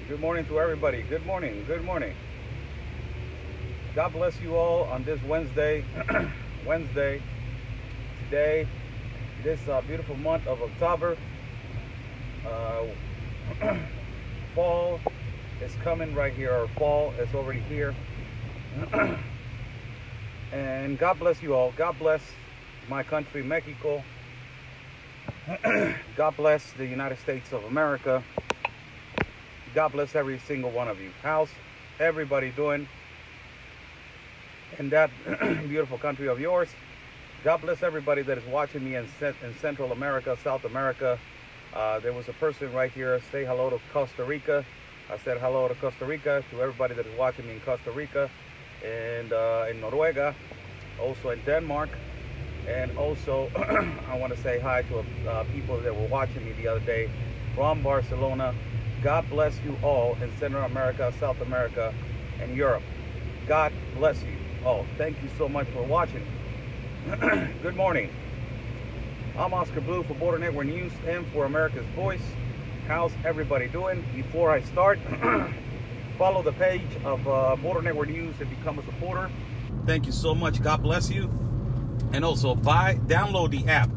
Good morning to everybody. Good morning. Good morning. God bless you all on this Wednesday. Wednesday. Today, this beautiful month of October. Fall is coming right here. Or fall is already here. And God bless you all. God bless my country, Mexico. God bless the United States of America. God bless every single one of you. How's everybody doing in that beautiful country of yours? God bless everybody that is watching me in Central America, South America. There was a person right here, say hello to Costa Rica. I said hello to Costa Rica, to everybody that is watching me in Costa Rica, and in Noruega, also in Denmark. And also, I want to say hi to people that were watching me the other day from Barcelona. God bless you all in Central America, South America, and Europe. God bless you all. Thank you so much for watching. Good morning. I'm Oscar Blue for Border Network News and for America's Voice. How's everybody doing? Before I start, follow the page of Border Network News and become a supporter. Thank you so much. God bless you. And also download the app.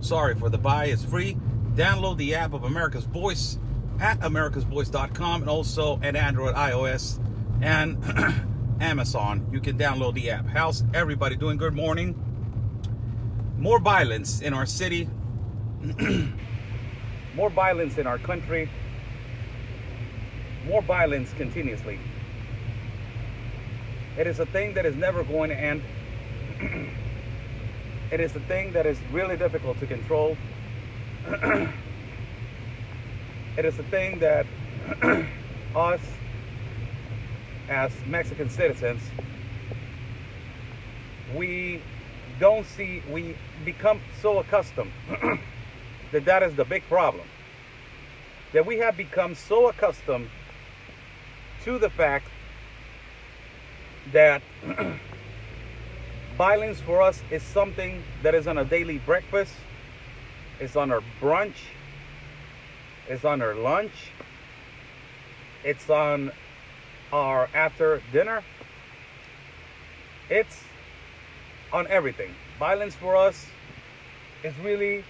Sorry for the buy, it's free. Download the app of America's Voice at americasvoice.com, and also at Android, iOS, and Amazon. You can download the app. How's everybody doing? Good morning. More violence in our city. More violence in our country. More violence continuously. It is a thing that is never going to end. It is a thing that is really difficult to control. It is a thing that us as Mexican citizens, we don't see, we become so accustomed that is the big problem. That we have become so accustomed to the fact that violence for us is something that is on a daily breakfast, it's on our brunch, it's on our lunch, it's on our after dinner, it's on everything. Violence for us is really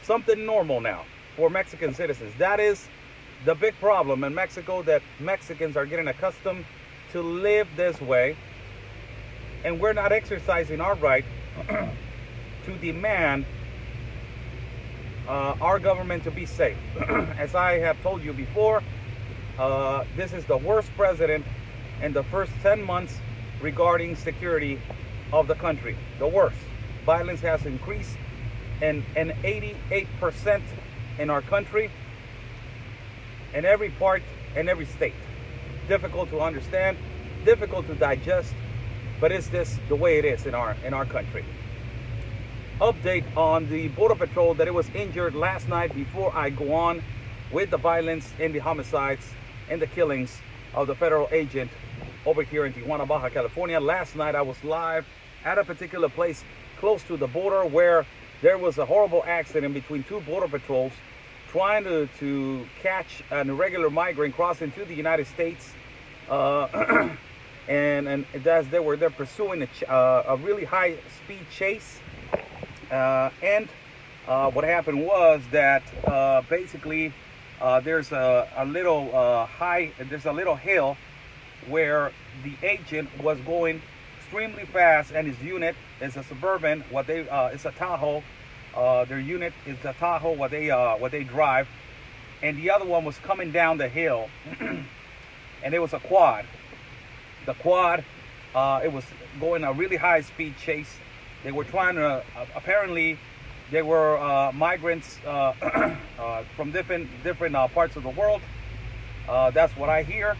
something normal now for Mexican citizens. That is the big problem in Mexico, that Mexicans are getting accustomed to live this way, and we're not exercising our right to demand our government to be safe. As I have told you before, this is the worst president in the first 10 months regarding security of the country. The worst. Violence has increased in 88% in our country, in every part, in every state. Difficult to understand, difficult to digest, but it's this the way it is in our country. Update on the Border Patrol that it was injured last night before I go on with the violence and the homicides and the killings of the federal agent over here in Tijuana, Baja California. Last night I was live at a particular place close to the border where there was a horrible accident between two Border Patrols trying to catch an irregular migrant crossing to the United States. And as they're pursuing a really high speed chase. What happened was that basically there's a little hill where the agent was going extremely fast, and his unit is a Suburban. It's a Tahoe. Their unit is a Tahoe. What they drive, and the other one was coming down the hill, and it was a quad. The quad, it was going a really high speed chase. They were trying to apparently They were migrants from different parts of the world. That's what I hear.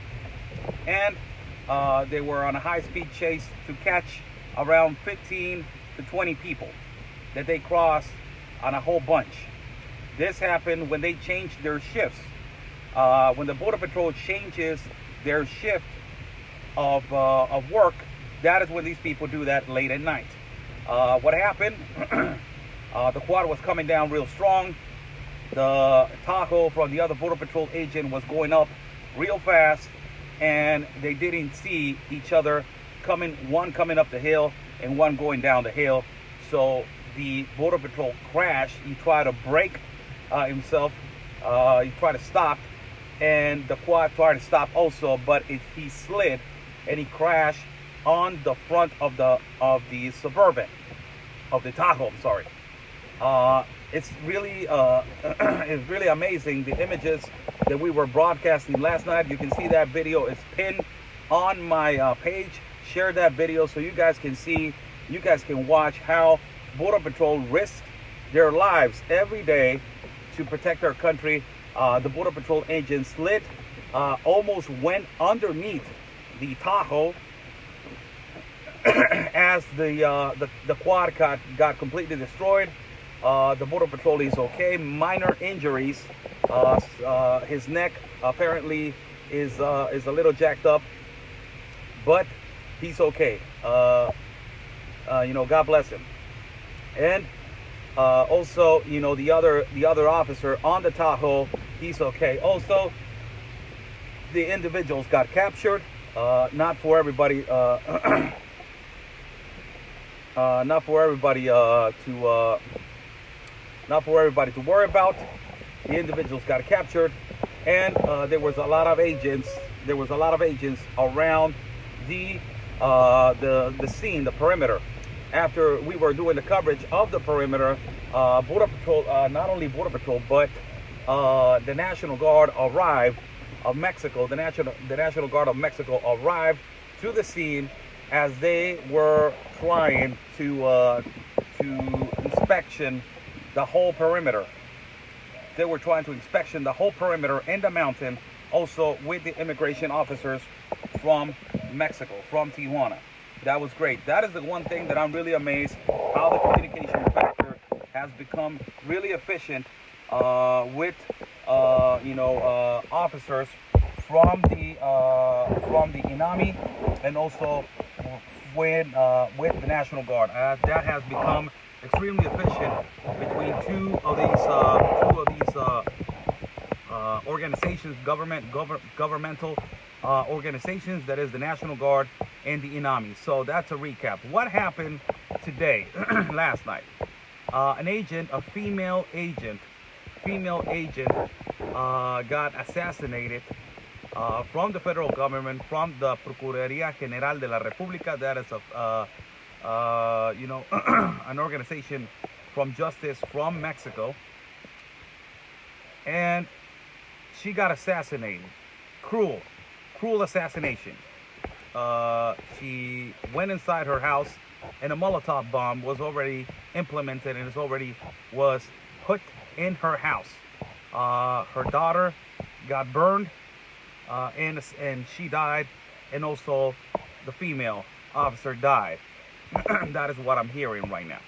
And they were on a high-speed chase to catch around 15 to 20 people that they crossed on a whole bunch. This happened when they changed their shifts. When the Border Patrol changes their shift of work, that is when these people do that late at night. What happened? The quad was coming down real strong. The Tahoe from the other Border Patrol agent was going up real fast, and they didn't see each other coming, one coming up the hill and one going down the hill. So the Border Patrol crashed. He tried to brake himself. He tried to stop, and the quad tried to stop also, but he slid and he crashed on the front of the Suburban, of the Tahoe. I'm sorry. It's really it's really amazing, the images that we were broadcasting last night. You can see that video is pinned on my page. Share that video so you guys can see, you guys can watch how Border Patrol risks their lives every day to protect our country. The Border Patrol agent slid, almost went underneath the Tahoe as the quad got completely destroyed. The Border Patrol is okay. Minor injuries. His neck apparently is a little jacked up, but he's okay. You know, God bless him. And also, you know, the other officer on the Tahoe, he's okay. Also, the individuals got captured. Not for everybody. Not for everybody to worry about. The individuals got captured, and there was a lot of agents. There was a lot of agents around the scene, the perimeter. After we were doing the coverage of the perimeter, Border Patrol, not only Border Patrol, but the National Guard arrived of Mexico. The National Guard of Mexico arrived to the scene as they were trying to inspection the whole perimeter. They were trying to inspection the whole perimeter in the mountain, also with the immigration officers from Mexico, from Tijuana. That was great. That is the one thing that I'm really amazed, how the communication factor has become really efficient with you know, officers from the INAMI and also with the National Guard. That has become extremely efficient between two of these organizations, governmental organizations, that is the National Guard and the INAMI. So that's a recap. What happened today, last night? A female agent got assassinated from the federal government, from the Procuraduría General de la República. That is you know, an organization from justice from Mexico, and she got assassinated. Cruel assassination. She went inside her house, and a Molotov bomb was already implemented and was put in her house. Her daughter got burned, and she died, and also the female officer died. That is what I'm hearing right now.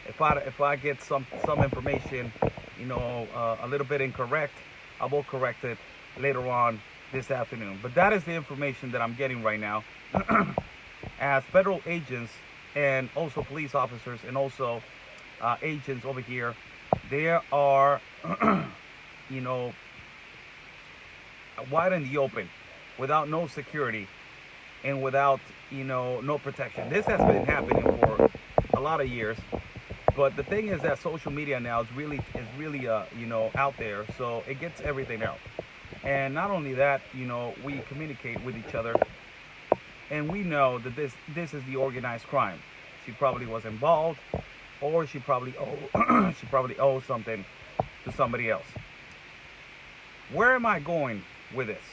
If I get some information, you know, a little bit incorrect, I will correct it later on this afternoon. But that is the information that I'm getting right now. As federal agents and also police officers and also agents over here, they are, you know, wide in the open, without no security and without, you know, no protection. This has been happening for a lot of years. But the thing is that social media now is really you know, out there, so it gets everything out. And not only that, you know, we communicate with each other, and we know that this is the organized crime. She probably was involved, or she probably owes something to somebody else. Where am I going with this?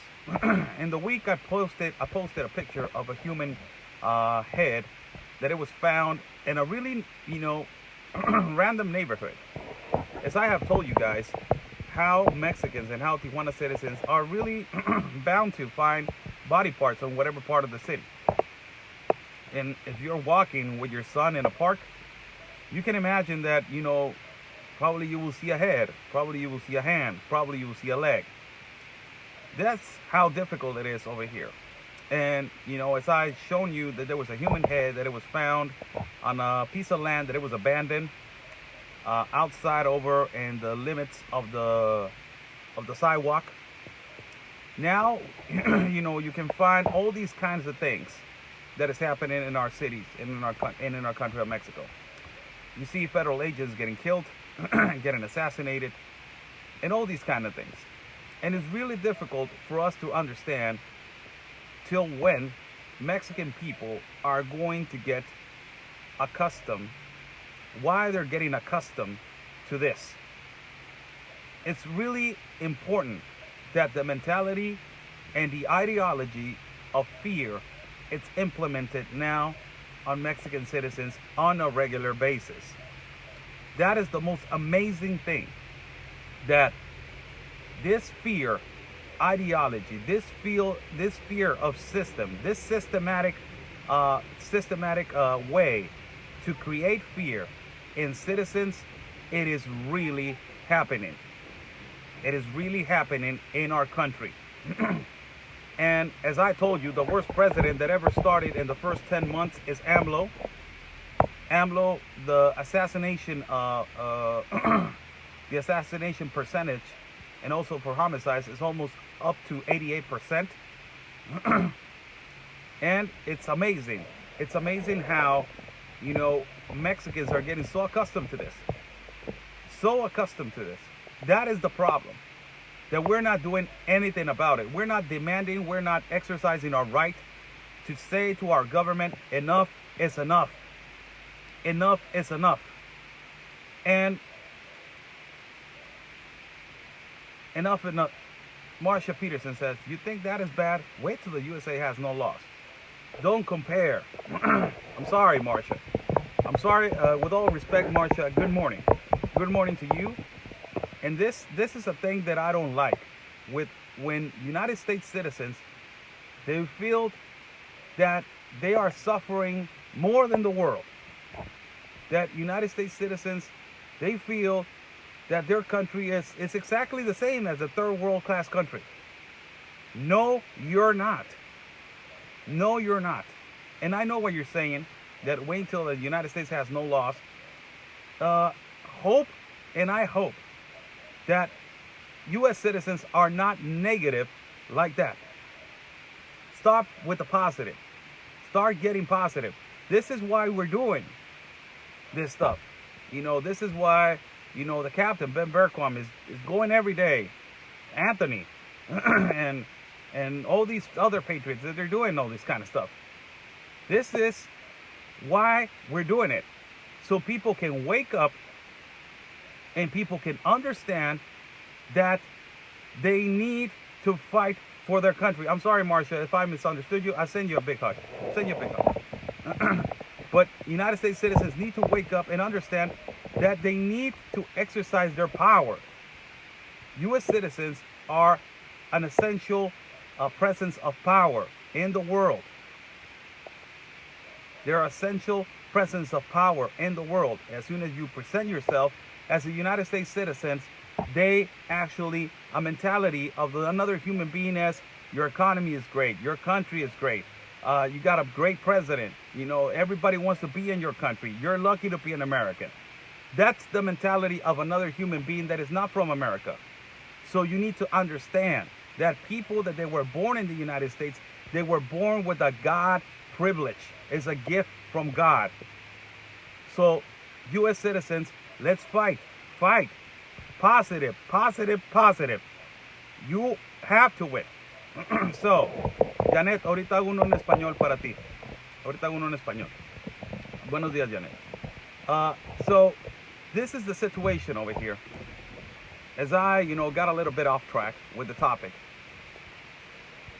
In the week, I posted a picture of a human head that it was found in a really, you know, random neighborhood. As I have told you guys, how Mexicans and how Tijuana citizens are really bound to find body parts on whatever part of the city. And if you're walking with your son in a park, you can imagine that, probably you will see a head, probably you will see a hand, probably you will see a leg. That's how difficult it is over here. And, as I shown you that there was a human head, that it was found on a piece of land, that it was abandoned outside over in the limits of the sidewalk. Now, you can find all these kinds of things that is happening in our cities and in our country of Mexico. You see federal agents getting killed, getting assassinated, and all these kind of things. And it's really difficult for us to understand till when Mexican people are going to get accustomed, why they're getting accustomed to this. It's really important that the mentality and the ideology of fear, it's implemented now on Mexican citizens on a regular basis. That is the most amazing thing, that this fear ideology, this fear of system, this systematic way to create fear in citizens, it is really happening. It is really happening in our country. And as I told you, the worst president that ever started in the first 10 months is AMLO. AMLO, the assassination percentage, and also for homicides, is almost up to 88%. And it's amazing. It's amazing how, Mexicans are getting so accustomed to this. So accustomed to this. That is the problem. That we're not doing anything about it. We're not demanding, we're not exercising our right to say to our government, enough is enough. Enough is enough. And enough. Marsha Peterson says, you think that is bad? Wait till the USA has no laws. Don't compare. I'm sorry, Marsha. I'm sorry. With all respect, Marsha, good morning. Good morning to you. And this is a thing that I don't like. When United States citizens, they feel that they are suffering more than the world. That United States citizens, they feel that their country is exactly the same as a third world class country. No, you're not. No, you're not. And I know what you're saying, that wait until the United States has no laws. I hope that U.S. citizens are not negative like that. Stop with the positive. Start getting positive. This is why we're doing this stuff. This is why, the captain, Ben Bergquam, is going every day. Anthony, and all these other patriots, that they're doing all this kind of stuff. This is why we're doing it. So people can wake up and people can understand that they need to fight for their country. I'm sorry, Marsha, if I misunderstood you. I send you a big hug. But United States citizens need to wake up and understand that they need to exercise their power. U.S. citizens are an essential presence of power in the world. They're essential presence of power in the world. As soon as you present yourself as a United States citizen, they actually, a mentality of another human being as, your economy is great, your country is great, you got a great president, everybody wants to be in your country, you're lucky to be an American. That's the mentality of another human being that is not from America. So you need to understand that people, that they were born in the United States, they were born with a God privilege. It's a gift from God. So U.S. citizens, let's fight. Positive. You have to win. So, Janet, ahorita hago uno en español para ti. Buenos días, Janet. So, this is the situation over here. As I, got a little bit off track with the topic.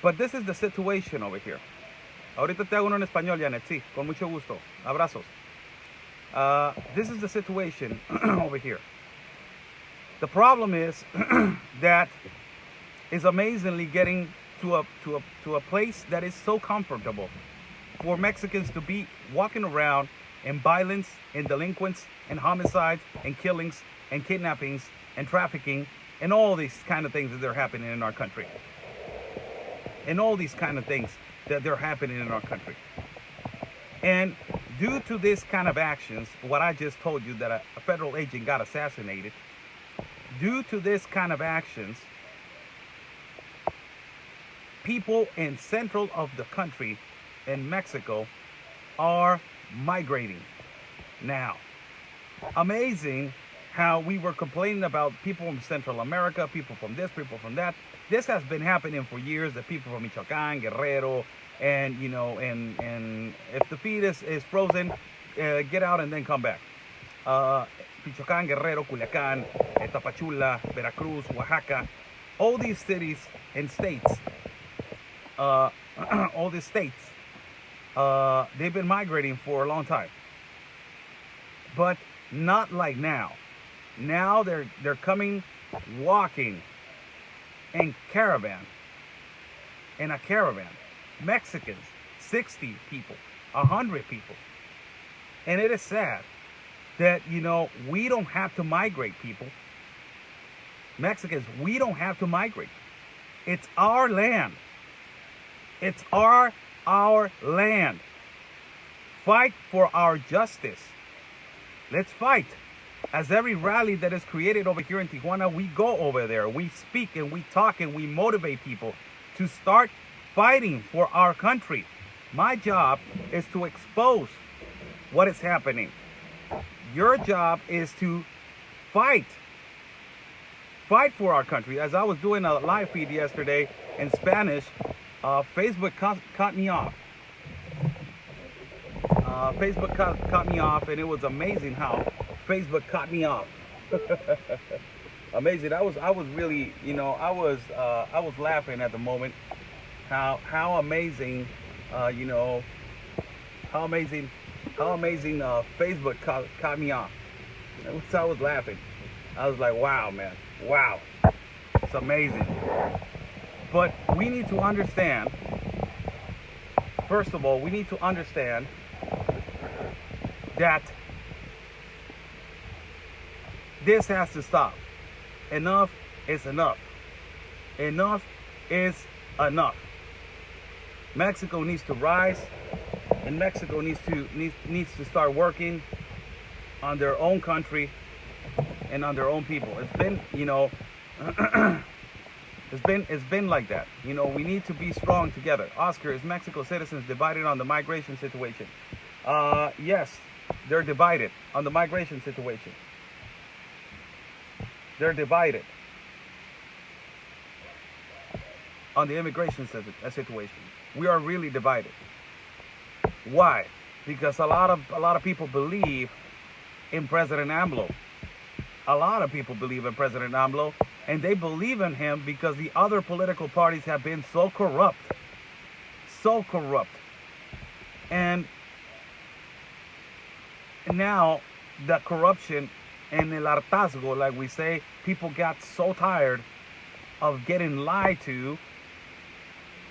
But this is the situation over here. Ahorita te hago uno en español, Janet. Sí, con mucho gusto. Abrazos. This is the situation over here. The problem is that is amazingly getting to a place that is so comfortable for Mexicans to be walking around in violence and delinquents and homicides and killings and kidnappings and trafficking and all these kind of things that are happening in our country. And all these kind of things that they're happening in our country. And due to this kind of actions, what I just told you, that a federal agent got assassinated, due to this kind of actions, people in central of the country in Mexico are migrating now. Amazing how we were complaining about people from Central America, people from this, people from that. This has been happening for years. The people from Michoacán, Guerrero, and you know, and if the feed is frozen, get out and then come back. Michoacán, Guerrero, Culiacán, Tapachula, Veracruz, Oaxaca, all these cities and states, all these states, they've been migrating for a long time, but not like now. Now they're coming, walking in caravan, in a caravan. Mexicans, 60 people, 100 people. And it is sad that, you know, we don't have to migrate, people. Mexicans, we don't have to migrate. It's our land. It's our land. Fight for our justice. Let's fight. As every rally that is created over here in Tijuana, we go over there. We speak and we talk and we motivate people to start fighting for our country. My job is to expose what is happening. Your job is to fight. Fight for our country. As I was doing a live feed yesterday in Spanish, Facebook cut me off. Facebook cut me off, and it was amazing how Facebook cut me off. Amazing. I was really, you know, I was laughing at the moment. How amazing, you know, how amazing Facebook cut me off. So I was laughing. I was like, wow, man, wow, it's amazing. But we need to understand. First of all, we need to understand that this has to stop. Enough is enough. Enough is enough. Mexico needs to rise, and Mexico needs to start working on their own country and on their own people. It's been, you know, it's been like that. You know, we need to be strong together. Oscar, is Mexico citizens divided on the migration situation? Yes, they're divided on the migration situation. They're divided on the immigration situation. We are really divided. Why? Because a lot of people believe in President AMLO. A lot of people believe in President AMLO, and they believe in him because the other political parties have been so corrupt. So corrupt. And now the corruption and el hartazgo, like we say, people got so tired of getting lied to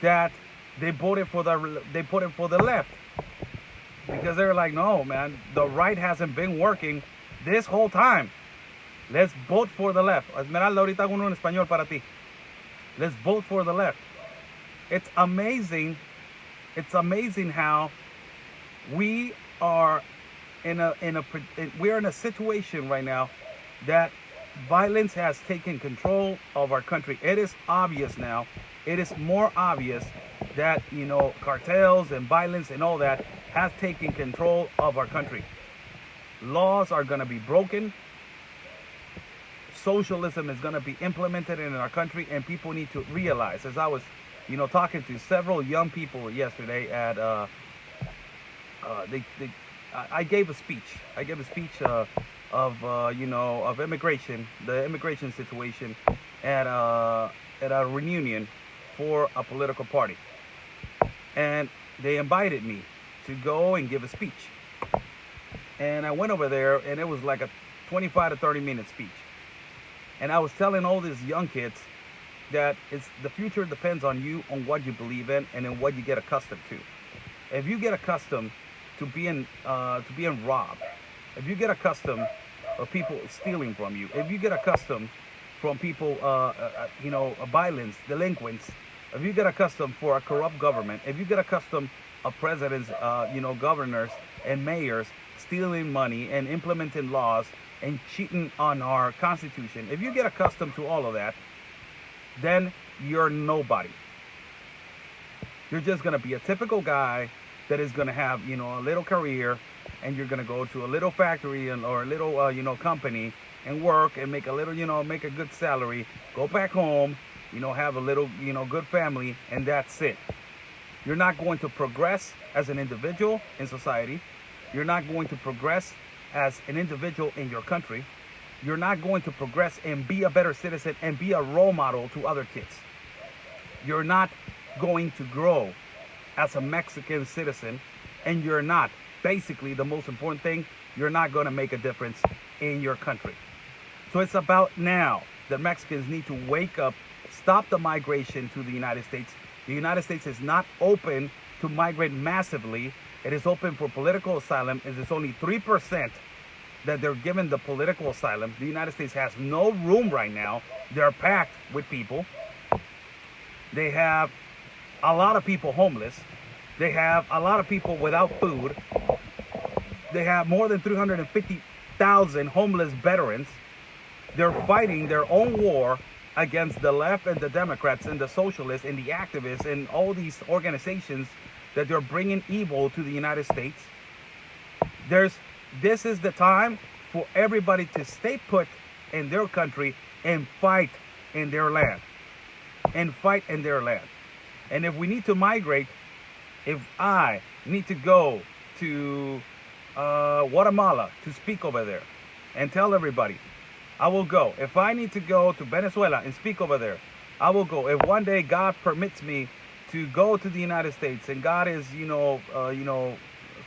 that they voted for the left, because they're like, no, man, the right hasn't been working this whole time. Let's vote for the left. Esmeralda, ahorita hago uno en español para ti. Let's vote for the left. It's amazing. It's amazing how we are we're in a situation right now that violence has taken control of our country. It is obvious now. It is more obvious that, you know, cartels and violence and all that has taken control of our country. Laws are going to be broken. Socialism is going to be implemented in our country, and people need to realize. As I was, you know, talking to several young people yesterday at I gave a speech. I gave a speech of you know, of immigration, the immigration situation at a reunion for a political party, and they invited me to go and give a speech. And I went over there, and it was like a 25 to 30-minute speech. And I was telling all these young kids that the future depends on you, on what you believe in, and in what you get accustomed to. If you get accustomed to being robbed, if you get accustomed of people stealing from you, if you get accustomed from people, violence, delinquents, if you get accustomed for a corrupt government, if you get accustomed of presidents, governors and mayors stealing money and implementing laws and cheating on our Constitution, if you get accustomed to all of that, then you're nobody. You're just going to be a typical guy that is going to have, a little career, and you're going to go to a little factory or a little, company and work and make a little, make a good salary, go back home, have a little, good family, and that's it. You're not going to progress as an individual in society. You're not going to progress as an individual in your country. You're not going to progress and be a better citizen and be a role model to other kids. You're not going to grow as a Mexican citizen, and you're not, basically the most important thing, you're not going to make a difference in your country. So it's about now that Mexicans need to wake up, stop the migration to the United States. The United States is not open to migrate massively. It is open for political asylum. It is only 3% that they're given the political asylum. The United States has no room right now. They're packed with people. They have a lot of people homeless. They have a lot of people without food. They have more than 350,000 homeless veterans. They're fighting their own war against the left and the Democrats and the socialists and the activists and all these organizations that they're bringing evil to the United States. This is the time for everybody to stay put in their country and fight in their land. And fight in their land. And if we need to migrate, if I need to go to Guatemala to speak over there and tell everybody, I will go. If I need to go to Venezuela and speak over there, I will go. If one day God permits me to go to the United States and God is,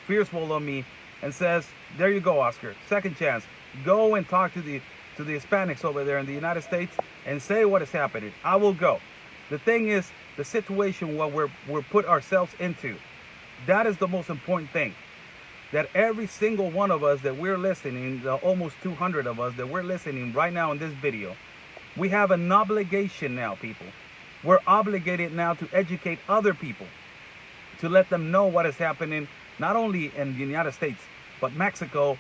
fearful of me and says, there you go, Oscar, second chance. Go and talk to the Hispanics over there in the United States and say what is happening. I will go. The thing is, the situation what we're put ourselves into, that is the most important thing. That every single one of us that we're listening, the almost 200 of us that we're listening right now in this video, we have an obligation now, people. We're obligated now to educate other people, to let them know what is happening, not only in the United States, but Mexico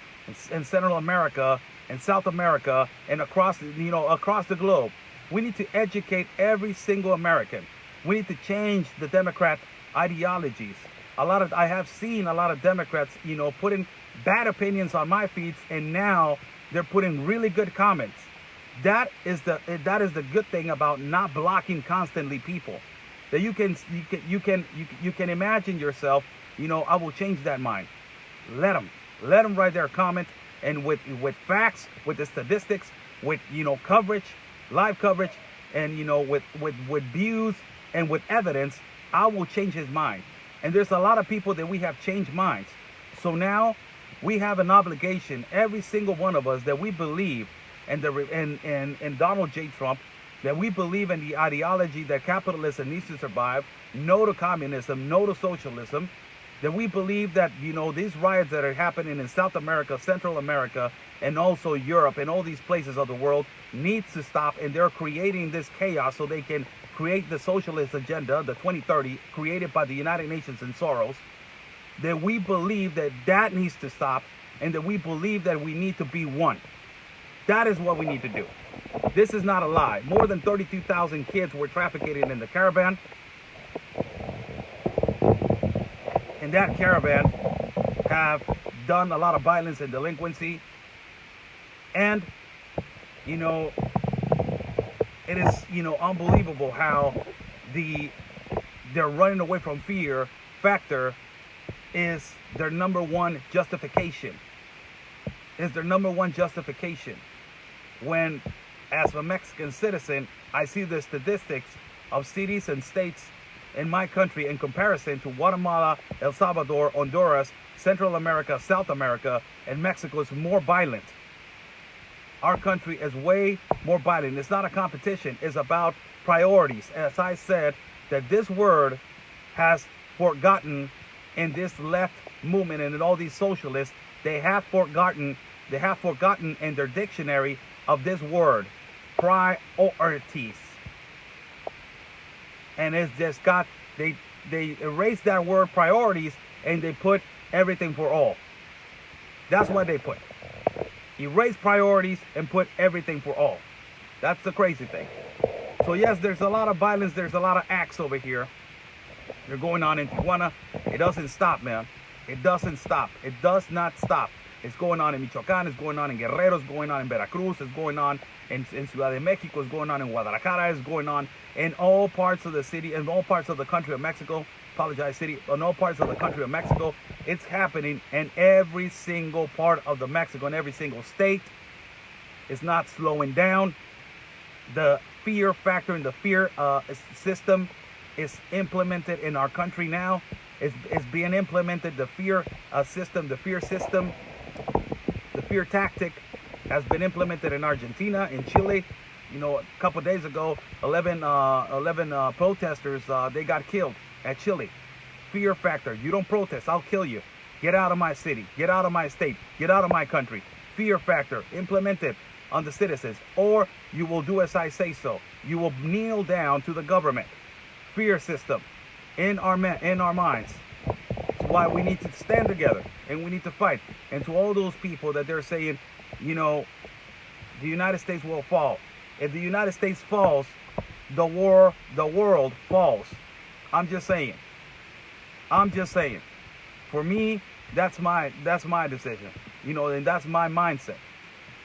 and Central America and South America and across the globe. We need to educate every single American. We need to change the Democrat ideologies. I have seen a lot of Democrats, putting bad opinions on my feeds, and now they're putting really good comments. That is the good thing about not blocking constantly people. That you can imagine yourself, I will change that mind. Let them write their comment, and with facts, with the statistics, with coverage, live coverage, and with views and with evidence, I will change his mind. And there's a lot of people that we have changed minds. So now we have an obligation, every single one of us, that we believe in Donald J. Trump, that we believe in the ideology that capitalism needs to survive, no to communism, no to socialism, that we believe that, these riots that are happening in South America, Central America, and also Europe and all these places of the world needs to stop, and they're creating this chaos so they can create the socialist agenda, the 2030, created by the United Nations and Soros, that we believe that needs to stop, and that we believe that we need to be one. That is what we need to do. This is not a lie. More than 32,000 kids were trafficked in the caravan. And that caravan have done a lot of violence and delinquency. And, it is, unbelievable how they're running away from fear factor is their number one justification. When, as a Mexican citizen, I see the statistics of cities and states in my country in comparison to Guatemala, El Salvador, Honduras, Central America, South America, and Mexico is more violent. Our country is way more violent. It's not a competition. It's about priorities. As I said, that this word has forgotten in this left movement and in all these socialists, they have forgotten in their dictionary of this word, priorities. And it's just got, they erased that word priorities and they put everything for all. That's what they put. Erase priorities and put everything for all. That's the crazy thing. So yes, there's a lot of violence. There's a lot of acts over here. They're going on in Tijuana. It doesn't stop, man. It doesn't stop. It does not stop. It's going on in Michoacán. It's going on in Guerrero. It's going on in Veracruz. It's going on in Ciudad de Mexico. It's going on in Guadalajara. It's going on in all parts of the city, in all parts of the country of Mexico. Apologize, city. In all parts of the country of Mexico. It's happening in every single part of the Mexico, in every single state. It's not slowing down. The fear factor and the fear system is implemented in our country now. It's being implemented. The fear system, the fear tactic has been implemented in Argentina, in Chile. You know, a couple of days ago, 11 protesters, they got killed at Chile. Fear factor. You don't protest, I'll kill you. Get out of my city. Get out of my state. Get out of my country. Fear factor implemented on the citizens. Or you will do as I say so. You will kneel down to the government. Fear system in our minds. That's why we need to stand together and we need to fight. And to all those people that they're saying, you know, the United States will fall. If the United States falls, the world falls. I'm just saying. For me, that's my decision. You know, and that's my mindset.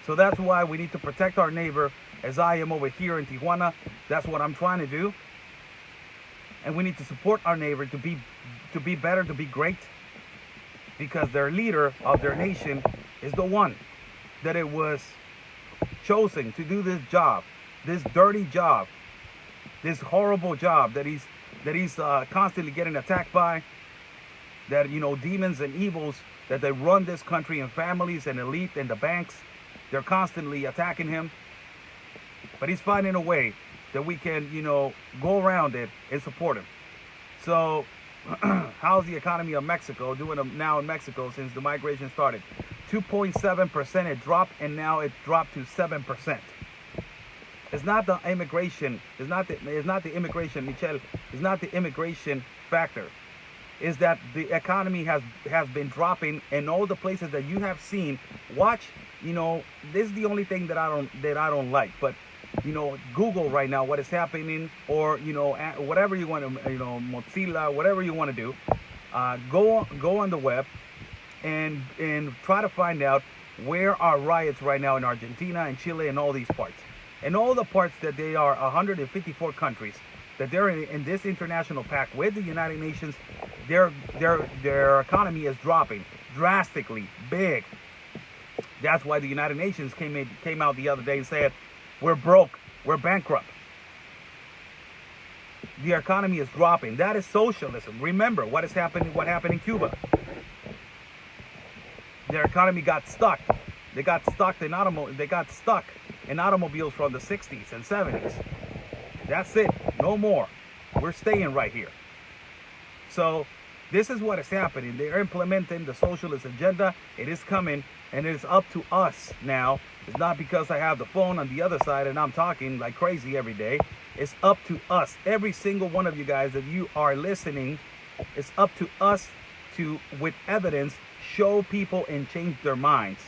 So that's why we need to protect our neighbor, as I am over here in Tijuana. That's what I'm trying to do. And we need to support our neighbor to be better, to be great, because their leader of their nation is the one that it was chosen to do this job, this dirty job, this horrible job that he's constantly getting attacked by, that, you know, demons and evils that they run this country, and families and elite and the banks, they're constantly attacking him. But he's finding a way that we can, you know, go around it and support him. So how's the economy of Mexico doing now in Mexico since the migration started? 2.7% it dropped, and now it dropped to 7%. It's not the immigration, it's not the immigration, Michelle, it's not the immigration factor. Is that the economy has been dropping in all the places that you have seen. Watch, you know, this is the only thing that I don't like, but you know, Google right now what is happening, or, you know, whatever you want to, you know, Mozilla, whatever you want to do, go on the web and try to find out where are riots right now in Argentina and Chile and all these parts. And all the parts that they are 154 countries that they're in this international pact with the United Nations, their economy is dropping drastically, big. That's why the United Nations came out the other day and said, we're broke, we're bankrupt. The economy is dropping. That is socialism. Remember what happened in Cuba. Their economy got stuck. They got stuck in automobiles from the 60s and 70s. That's it. No more. We're staying right here. So this is what is happening. They're implementing the socialist agenda. It is coming, and it is up to us now. It's not because I have the phone on the other side and I'm talking like crazy every day. It's up to us. Every single one of you guys that you are listening, it's up to us to, with evidence, show people and change their minds.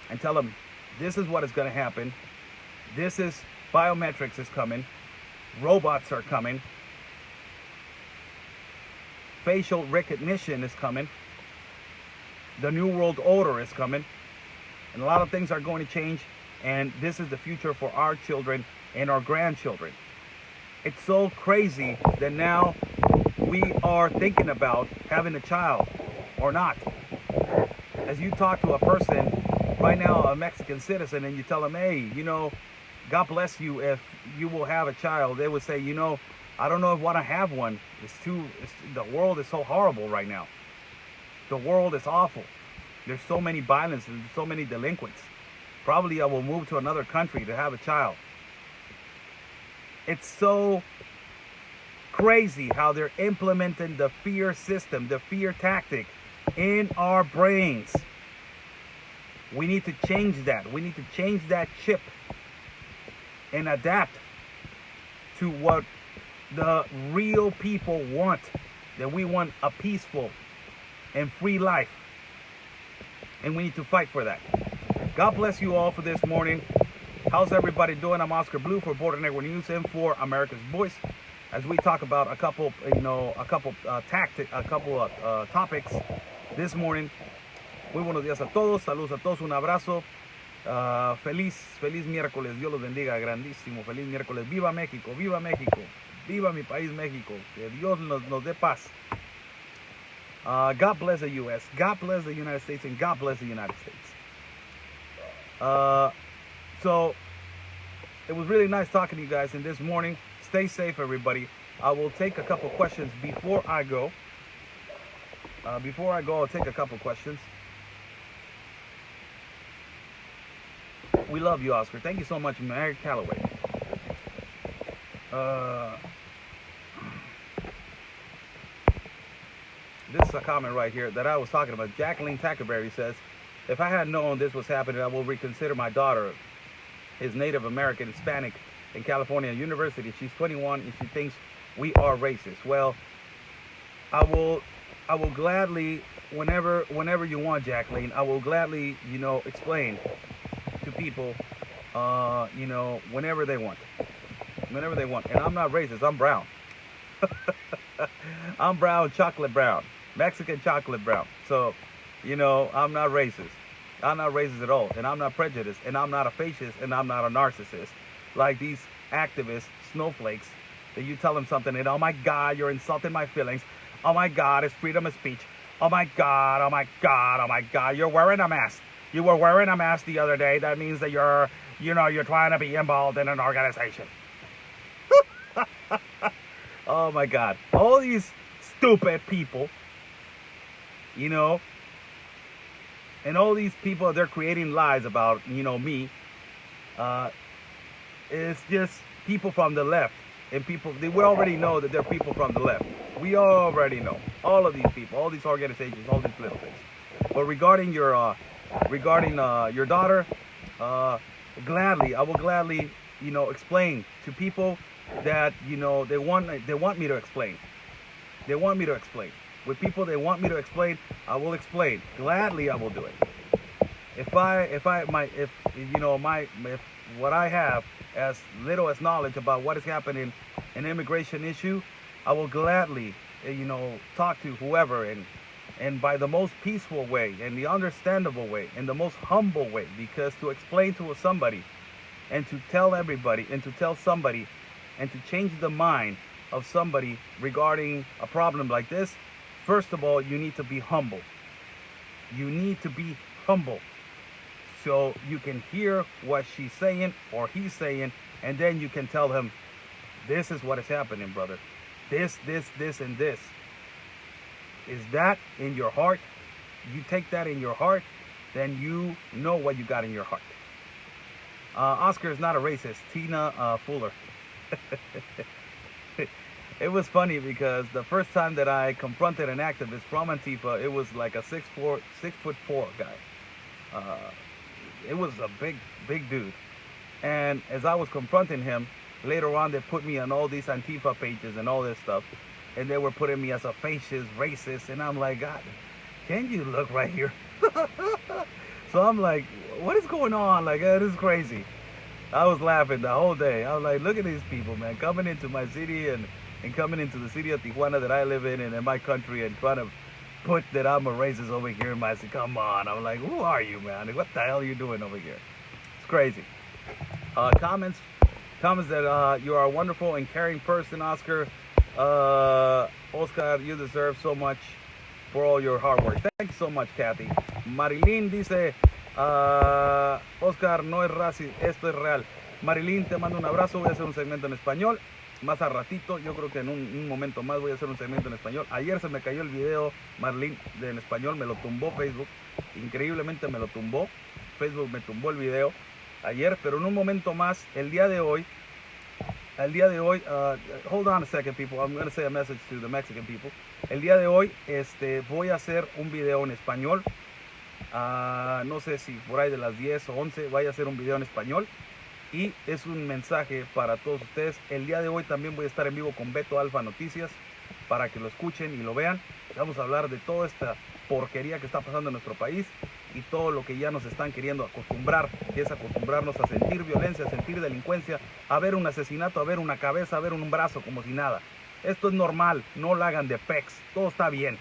And tell them, this is what is going to happen. This is, biometrics is coming. Robots are coming. Facial recognition is coming. The New World Order is coming. And a lot of things are going to change. And this is the future for our children and our grandchildren. It's so crazy that now we are thinking about having a child or not. As you talk to a person right now, a Mexican citizen, and you tell them, hey, you know, God bless you if you will have a child, they would say, you know, I don't know if I want to have one. The world is so horrible right now. The world is awful. There's so many violence and so many delinquents. Probably I will move to another country to have a child. It's so crazy how they're implementing the fear system, the fear tactic in our brains. We need to change that. We need to change that chip and adapt to what the real people want. That we want a peaceful and free life. And we need to fight for that. God bless you all for this morning. How's everybody doing? I'm Oscar Blue for Border Network News and for America's Voice. As we talk about a couple topics this morning. Muy buenos días a todos. Saludos a todos. Un abrazo. Feliz miércoles. Dios los bendiga. Grandísimo. Feliz miércoles. Viva México. Viva México. Viva mi país México. Que Dios nos dé paz. God bless the U.S. God bless the United States. And God bless the United States. So, it was really nice talking to you guys. And this morning, stay safe, everybody. I will take a couple questions before I go. I'll take a couple questions. We love you, Oscar. Thank you so much, Mary Calloway. This is a comment right here that I was talking about. Jacqueline Tackerberry says, if I had known this was happening, I will reconsider my daughter is Native American, Hispanic, in California University. She's 21 and she thinks we are racist. Well, I will gladly, whenever you want, Jacqueline, I will gladly, explain to people, whenever they want. And I'm not racist. I'm brown. I'm brown, chocolate brown, Mexican chocolate brown. So, I'm not racist. I'm not racist at all. And I'm not prejudiced. And I'm not a fascist. And I'm not a narcissist. Like these activist snowflakes that you tell them something and, oh my God, you're insulting my feelings. Oh my God, it's freedom of speech. Oh my God, oh my God, oh my God, you're wearing a mask. You were wearing a mask the other day. That means that you're trying to be involved in an organization. Oh my God. All these stupid people, and all these people, they're creating lies about, me. It's just people from the left. And we already know that they're people from the left. We already know. All of these people, all these organizations, all these little things. But regarding your daughter, I will gladly, explain to people that, they want me to explain. They want me to explain. With people they want me to explain, I will explain. Gladly I will do it. If what I have as little as knowledge about what is happening in immigration issue, I will gladly, talk to whoever and by the most peaceful way and the understandable way and the most humble way, because to explain to somebody and to tell everybody and to tell somebody and to change the mind of somebody regarding a problem like this, first of all, you need to be humble. You need to be humble. So you can hear what she's saying or he's saying, and then you can tell him, this is what is happening, brother. This, and this. Is that in your heart? You take that in your heart, then you know what you got in your heart. Oscar is not a racist. Tina Fuller. It was funny because the first time that I confronted an activist from Antifa, it was like a 6'4" guy. It was a big dude. And as I was confronting him, later on they put me on all these Antifa pages and all this stuff. And they were putting me as a fascist, racist. And I'm like, God, can you look right here? So I'm like, what is going on? Like, this is crazy. I was laughing the whole day. I was like, look at these people, man, coming into my city and coming into the city of Tijuana that I live in and in my country and trying to put that I'm a racist over here in my city. Come on. I'm like, who are you, man? What the hell are you doing over here? It's crazy. Comments that you are a wonderful and caring person, Oscar. Oscar, you deserve so much for all your hard work. Thank you so much, Kathy. Marilyn dice, Oscar, no es racista, esto es real. Marilyn, te mando un abrazo. Voy a hacer un segmento en español. más a ratito, yo creo que en un momento más voy a hacer un segmento en español. Ayer se me cayó el video, Marlene, en español, me lo tumbó Facebook, increíblemente me lo tumbó, Facebook me tumbó el video ayer, pero en un momento más, el día de hoy, hold on a second people, I'm going to say a message to the Mexican people. El día de hoy voy a hacer un video en español, no sé si por ahí de las 10 o 11 vaya a hacer un video en español. Y es un mensaje para todos ustedes. El día de hoy también voy a estar en vivo con Beto Alfa Noticias para que lo escuchen y lo vean. Vamos a hablar de toda esta porquería que está pasando en nuestro país y todo lo que ya nos están queriendo acostumbrar, que es acostumbrarnos a sentir violencia, a sentir delincuencia, a ver un asesinato, a ver una cabeza, a ver un brazo como si nada. Esto es normal, no lo hagan de pex, todo está bien.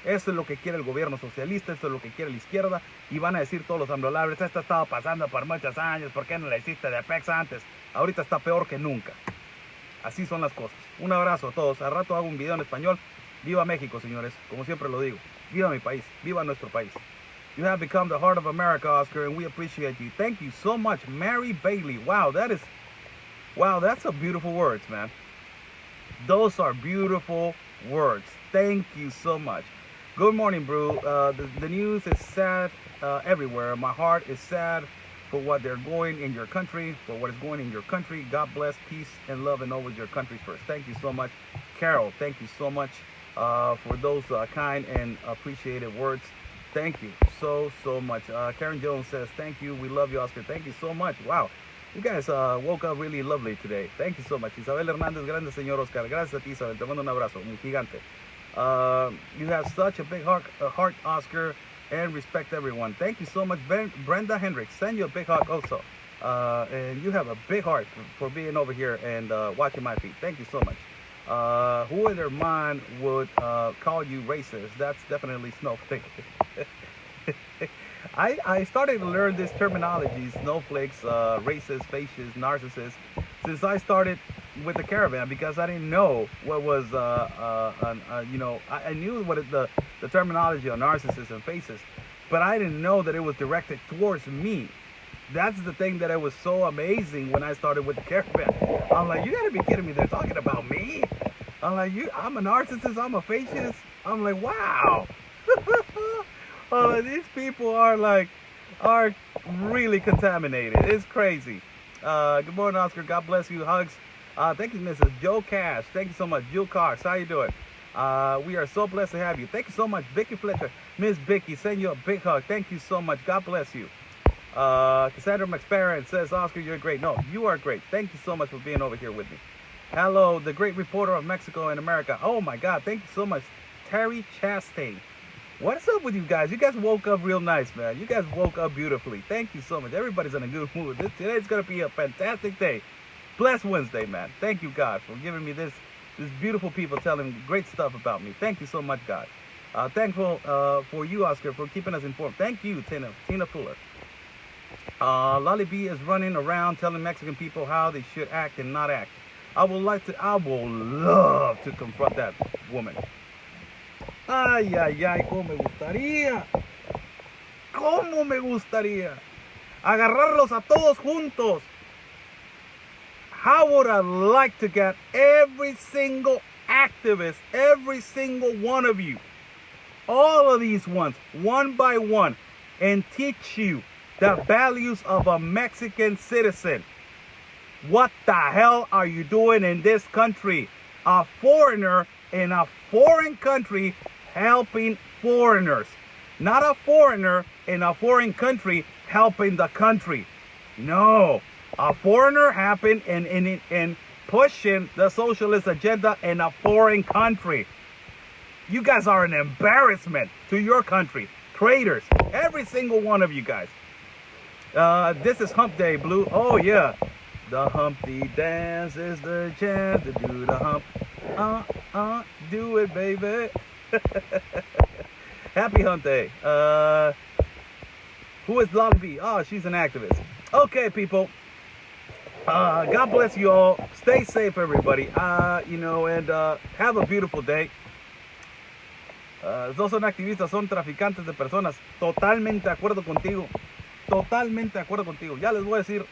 Eso es lo que quiere el gobierno socialista, eso es lo que quiere la izquierda. Y van a decir todos los amblolables, esto ha estado pasando por muchos años, ¿por qué no la hiciste de pex antes? Ahorita está peor que nunca. Así son las cosas. Un abrazo a todos. Al rato hago un video en español. Viva México, señores, como siempre lo digo. Viva mi país, viva nuestro país. You have become the heart of America, Oscar, and we appreciate you. Thank you so much, Mary Bailey. Wow, that's a beautiful words, man. Those are beautiful words. Thank you so much. Good morning, Brew. The news is sad everywhere. My heart is sad for what they're going in your country, for what is going in your country. God bless, peace, and love, and always your country first. Thank you so much. Carol, thank you so much for those kind and appreciated words. Thank you so much. Karen Jones says, thank you. We love you, Oscar. Thank you so much. Wow. You guys woke up really lovely today. Thank you so much. Isabel Hernández, grande señor Oscar. Gracias a ti, Isabel. Te mando un abrazo. Un gigante. You have such a big heart, Oscar, and respect everyone. Thank you so much, Brenda Hendricks. Send you a big hug also. And you have a big heart for being over here and watching my feet. Thank you so much. Who in their mind would call you racist? That's definitely snowflake. I started to learn this terminology, snowflakes, racist, fascist, narcissist, since I started with the caravan, because I didn't know what was, you know, I knew what the terminology of narcissist and fascist, but I didn't know that it was directed towards me. That's the thing that it was so amazing when I started with the caravan. I'm like, you gotta be kidding me, they're talking about me? I'm like, I'm a narcissist, I'm a fascist. I'm like, wow. These people are really contaminated. It's crazy. Good morning, Oscar. God bless you. Hugs. Thank you, Mrs. Joe Cash. Thank you so much. Jill Cox, how you doing? We are so blessed to have you. Thank you so much, Vicky Fletcher. Miss Vicky, send you a big hug. Thank you so much. God bless you. Cassandra McSparron says, Oscar, you're great. No, you are great. Thank you so much for being over here with me. Hello, the great reporter of Mexico and America. Oh my God, thank you so much, Terry Chastain. What's up with you guys? You guys woke up real nice, man. You guys woke up beautifully. Thank you so much. Everybody's in a good mood. Today's going to be a fantastic day. Blessed Wednesday, man. Thank you, God, for giving me this beautiful people telling great stuff about me. Thank you so much, God. Thankful for you, Oscar, for keeping us informed. Thank you, Tina Fuller. Lolly B is running around telling Mexican people how they should act and not act. I would love to confront that woman. Ay, ay, ay, cómo me gustaría agarrarlos a todos juntos. How would I like to get every single activist, every single one of you, all of these ones, one by one, and teach you the values of a Mexican citizen. What the hell are you doing in this country? A foreigner in a foreign country helping foreigners. Not a foreigner in a foreign country helping the country. No. A foreigner helping and pushing the socialist agenda in a foreign country. You guys are an embarrassment to your country. Traitors. Every single one of you guys. This is Hump Day, Blue. Oh, yeah. The Humpty Dance is the chance to do the hump. Do it, baby. Happy Hump Day. Who is Lolly B? Oh, she's an activist. Okay, people. God bless you all. Stay safe, everybody. You know, and have a beautiful day. No son activistas, son traficantes de personas. Totalmente de acuerdo contigo. Totalmente de acuerdo contigo. Ya les voy a decir,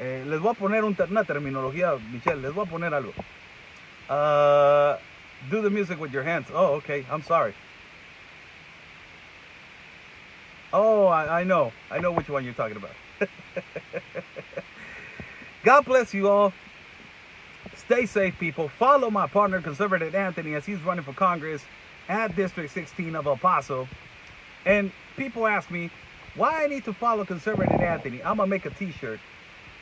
Les voy a poner una terminología, Michelle. Les voy a poner algo. Do the music with your hands. Oh, okay. I'm sorry. Oh, I know. I know which one you're talking about. God bless you all. Stay safe, people. Follow my partner, Conservative Anthony, as he's running for Congress at District 16 of El Paso. And people ask me, why I need to follow Conservative Anthony? I'm going to make a t-shirt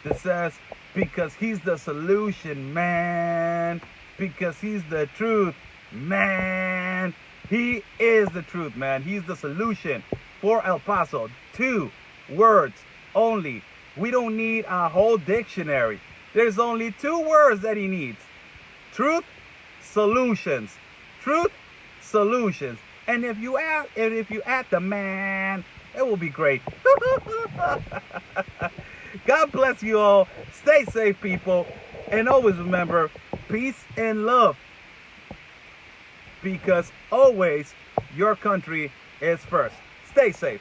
that says, because he's the solution, man. Because he's the truth, man. He is the truth, man. He's the solution for El Paso. 2 words only. We don't need a whole dictionary. There's only 2 words that he needs. Truth, solutions. Truth, solutions. And if you add the man, it will be great. God bless you all. Stay safe, people. And always remember, peace and love. Because always your country is first. Stay safe.